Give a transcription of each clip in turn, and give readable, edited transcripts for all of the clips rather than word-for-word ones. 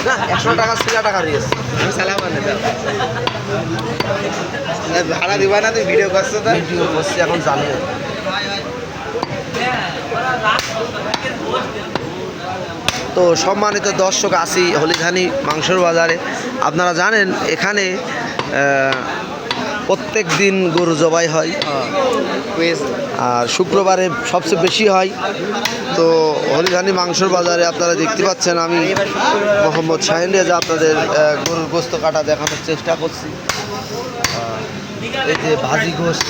না 100 টাকা সিলা টাকা দিয়েছে। আমি সালাম আনে দাও ভাড়া দিবা না, তুই ভিডিও করছো তো? ভিডিও করছি এখন জানি না। তো সম্মানিত দর্শক, আসি হলিধানি মাংসর বাজারে। আপনারা জানেন এখানে প্রত্যেক দিন গরু জবাই হয়, আর শুক্রবারে সবচেয়ে বেশি হয়। তো হলিধানি মাংসর বাজারে আপনারা দেখতে পাচ্ছেন আমি মোহাম্মদ শাহিন রেজা আপনাদের গরুর গোস্ত কাটা দেখানোর চেষ্টা করছি। এই যে ভাজি গোশ,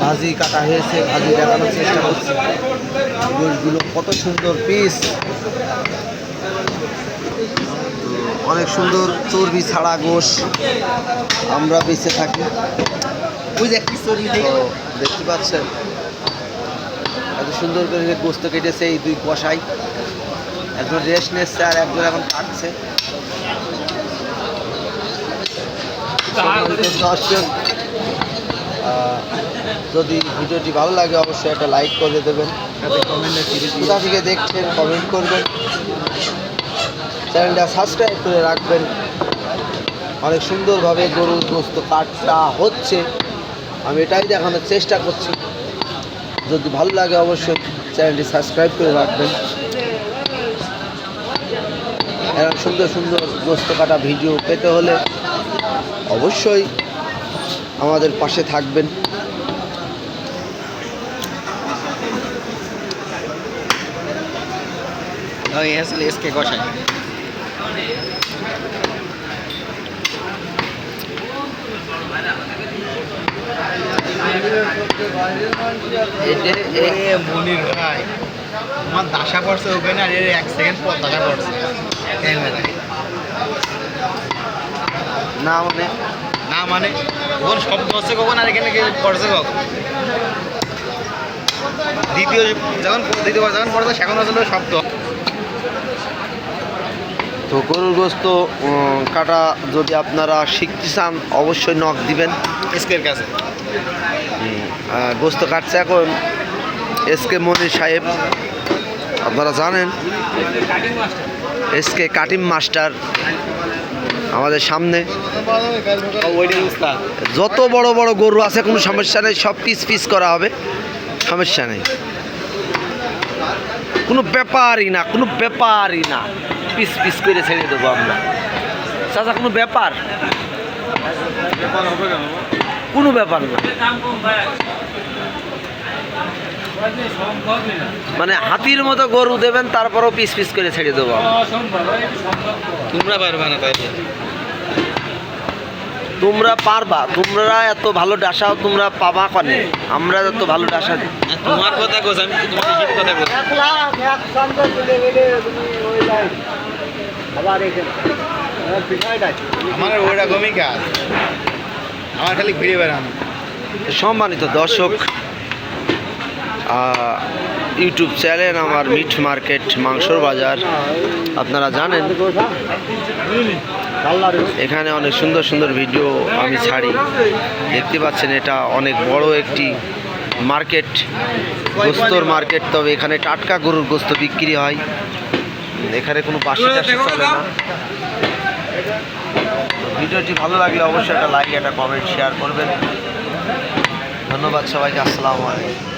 ভাজি কাটা হয়েছে, ভাজি দেখানোর চেষ্টা করছি। গোশগুলো কত সুন্দর পিস, অনেক সুন্দর চর্বি ছাড়া গোশ আমরা বেঁচে থাকি। দেখতে পাচ্ছেন এত সুন্দর করে গোস্ত কেটেছে এই দুই কষাই। একজন রেস্ট নিচ্ছে আর একজন এখন কাটছে। দর্শক, যদি ভিডিওটি ভালো লাগে অবশ্যই একটা লাইক করে দেবেন, কোথা থেকে দেখছেন কমেন্ট করবেন, চ্যানেলটা সাবস্ক্রাইব করে রাখবেন। অনেক সুন্দরভাবে গরুর গোস্ত কাটা হচ্ছে, আমি এটাই দেখানোর চেষ্টা করছি। যদি ভালো লাগে অবশ্যই চ্যানেলটি সাবস্ক্রাইব করে রাখবেন। এরকম সুন্দর সুন্দর গোস্ত কাটা ভিডিও পেতে হলে অবশ্যই আমাদের পাশে থাকবেন। আসলে এসকে কষাই মনির ভাই, আমার দাসা পড়ছে ওখানে, আর এর 1 সেকেন্ড পর দাসা পড়ছে না মানে না মানে কখন শব্দ হচ্ছে কখন, আর এখানে পড়ছে কখন। দ্বিতীয়বার যখন পড়ছে সেখন আসলে শব্দ। তো গরুর গোস্ত কাটা যদি আপনারা শিখতে চান অবশ্যই নক দিবেন এসকের কাছে। গোস্ত কাটছে এখন এসকে মনির সাহেব, আপনারা জানেন এসকে কাটিং মাস্টার আমাদের সামনে। যত বড় বড় গরু আছে কোনো সমস্যা নেই, সব পিস পিস করা হবে, সমস্যা নেই, কোনো ব্যাপারই না, কোনো ব্যাপারই না। পিস পিস করে ছেড়ে দেবো আমরা, চাচা কোনো ব্যাপার, কোনো ব্যাপার না। মানে হাতির মতো গরু দেবেন তারপরও পিস পিস করে ছেড়ে দেবো। তোমরা পারবে না তাই? তোমরা পারবা, তোমরা এত ভালো ডাসাও তোমরা পাবা কনে, আমরা এত ভালো ডাসা দিই। তোমার কথা কোস, আমি তোমার নিজের কথা কোস। আমার ওরকমই কাজ, আমার খালি ঘুরে বেড়ানো। সম্মানিত দর্শক, ইউটিউব চ্যানেল আমার মিট মার্কেট মাংসর বাজার, আপনারা জানেন এখানে অনেক সুন্দর সুন্দর ভিডিও আমি ছাড়ি। দেখতে পাচ্ছেন এটা অনেক বড় একটি মার্কেট, গোস্তর মার্কেট। তবে এখানে টাটকা গরুর গোস্ত বিক্রি হয়, এখানে কোনো বাসি টাসি চলে না। ভিডিওটি ভালো লাগলে অবশ্যই একটা লাইক, একটা কমেন্ট, শেয়ার করবেন। ধন্যবাদ সবাইকে, আসসালামু আলাইকুম।